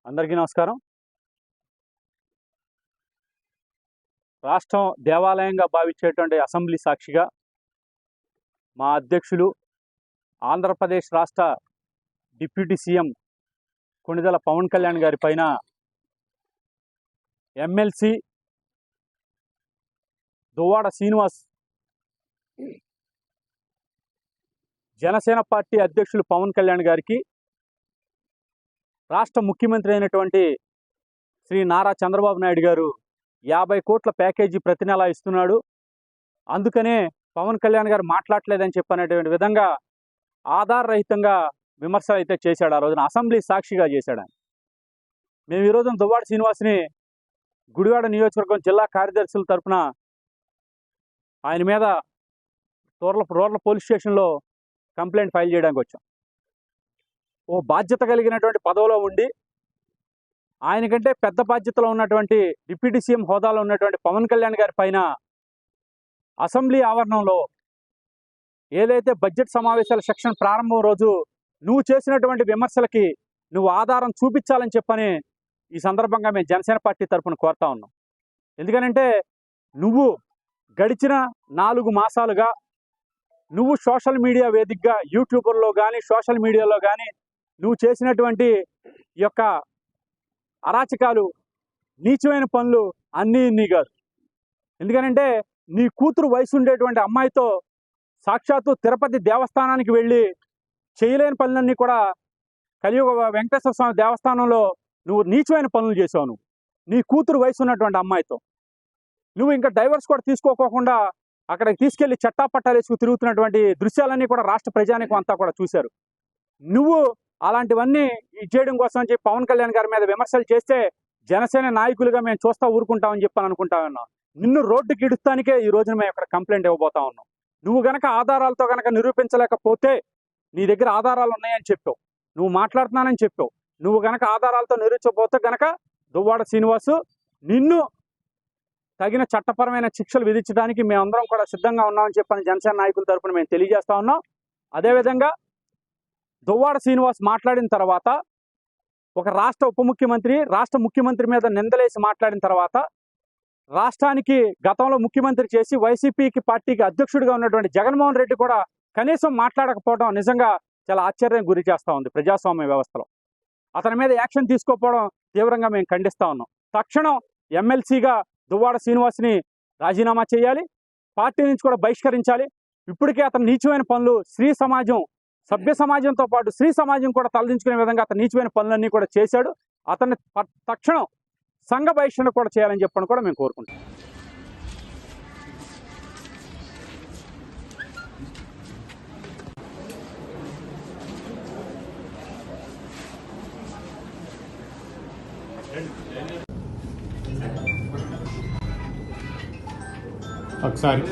అందరికీ నమస్కారం. రాష్ట్రం దేవాలయంగా భావించేటువంటి అసెంబ్లీ సాక్షిగా మా అధ్యక్షులు ఆంధ్రప్రదేశ్ రాష్ట్ర డిప్యూటీ సీఎం కొణిదెల పవన్ కళ్యాణ్ గారి పైన ఎమ్మెల్సీ దువ్వాడ శ్రీనివాస్, జనసేన పార్టీ అధ్యక్షులు పవన్ కళ్యాణ్ గారికి రాష్ట్ర ముఖ్యమంత్రి అయినటువంటి శ్రీ నారా చంద్రబాబు నాయుడు గారు 50 కోట్ల ప్యాకేజీ ప్రతి నెల ఇస్తున్నాడు. అందుకనే పవన్ కళ్యాణ్ గారు మాట్లాడలేదని చెప్పనేటువంటి విధంగా ఆధారరహితంగా విమర్శలు అయితే చేశాడు. ఆ రోజున అసెంబ్లీ సాక్షిగా చేశాడు. మేము ఈ రోజున దువ్వాడ శ్రీనివాస్ని గుడివాడ నియోజకవర్గం జిల్లా కార్యదర్శుల తరఫున ఆయన మీద రూరల్ పోలీస్ స్టేషన్లో కంప్లైంట్ ఫైల్ చేయడానికి వచ్చాం. ఓ బాధ్యత కలిగినటువంటి పదవిలో ఉండి ఆయనకంటే పెద్ద బాధ్యతలో ఉన్నటువంటి డిప్యూటీ సీఎం హోదాలో ఉన్నటువంటి పవన్ కళ్యాణ్ గారి పైన అసెంబ్లీ ఆవరణంలో ఏదైతే బడ్జెట్ సమావేశాల సెక్షన్ ప్రారంభం రోజు నువ్వు చేసినటువంటి విమర్శలకి నువ్వు ఆధారం చూపించాలని చెప్పని ఈ సందర్భంగా మేము జనసేన పార్టీ తరఫున కోరుతా ఉన్నాం. ఎందుకనంటే నువ్వు గడిచిన 4 మాసాలుగా నువ్వు సోషల్ మీడియా వేదికగా యూట్యూబర్లో కానీ సోషల్ మీడియాలో కానీ నువ్వు చేసినటువంటి ఈ యొక్క అరాచకాలు, నీచమైన పనులు అన్నీ ఇన్ని కాదు. ఎందుకనంటే నీ కూతురు వయసు ఉండేటువంటి అమ్మాయితో సాక్షాత్తు తిరుపతి దేవస్థానానికి వెళ్ళి చేయలేని పనులన్నీ కూడా కలియుగ వెంకటేశ్వర స్వామి దేవస్థానంలో నువ్వు నీచమైన పనులు చేసావు. నీ కూతురు వయసు ఉన్నటువంటి అమ్మాయితో నువ్వు ఇంకా డైవర్స్ కూడా తీసుకోకుండా అక్కడికి తీసుకెళ్లి చట్టాపట్టాలు వేసుకు తిరుగుతున్నటువంటి దృశ్యాలన్నీ కూడా రాష్ట్ర ప్రజానికం అంతా కూడా చూశారు. నువ్వు అలాంటివన్నీ చేయడం కోసం చెప్పి పవన్ కళ్యాణ్ గారి మీద విమర్శలు చేస్తే జనసేన నాయకులుగా మేము చూస్తా ఊరుకుంటామని చెప్పని అనుకుంటా ఉన్నాం. నిన్ను రోడ్డుకి ఇడుస్తానికే ఈ రోజున మేము ఇక్కడ కంప్లైంట్ ఇవ్వబోతా ఉన్నాం. నువ్వు గనక ఆధారాలతో గనక నిరూపించలేకపోతే, నీ దగ్గర ఆధారాలు ఉన్నాయని చెప్పావు, నువ్వు మాట్లాడుతున్నానని చెప్పావు, నువ్వు గనక ఆధారాలతో నిరూపించకపోతే గనక దువ్వాడ శ్రీనివాసు నిన్ను తగిన చట్టపరమైన శిక్షలు విధించడానికి మేమందరం కూడా సిద్ధంగా ఉన్నామని చెప్పని జనసేన నాయకుల తరఫున మేము తెలియజేస్తా ఉన్నాం. అదేవిధంగా దువ్వాడ శ్రీనివాస్ మాట్లాడిన తర్వాత ఒక రాష్ట్ర ఉప ముఖ్యమంత్రి రాష్ట్ర ముఖ్యమంత్రి మీద నిందలేసి మాట్లాడిన తర్వాత రాష్ట్రానికి గతంలో ముఖ్యమంత్రి చేసి వైసీపీకి పార్టీకి అధ్యక్షుడిగా ఉన్నటువంటి జగన్మోహన్ రెడ్డి కూడా కనీసం మాట్లాడకపోవడం నిజంగా చాలా ఆశ్చర్యం గురి చేస్తూ ఉంది. ప్రజాస్వామ్య వ్యవస్థలో అతని మీద యాక్షన్ తీసుకోకపోవడం తీవ్రంగా మేము ఖండిస్తూ ఉన్నాం. తక్షణం ఎమ్మెల్సీగా దువ్వాడ శ్రీనివాస్ని రాజీనామా చేయాలి, పార్టీ నుంచి కూడా బహిష్కరించాలి. ఇప్పటికే అతను నీచమైన పనులు స్త్రీ సమాజం, సభ్య సమాజంతో పాటు స్త్రీ సమాజం కూడా తలదించుకునే విధంగా అతను నీచమైన పనులన్నీ కూడా చేశాడు. అతన్ని తక్షణం సంఘ బహిష్కరణ కూడా చేయాలని చెప్పని కూడా మేము కోరుకుంటాం. ఒకసారి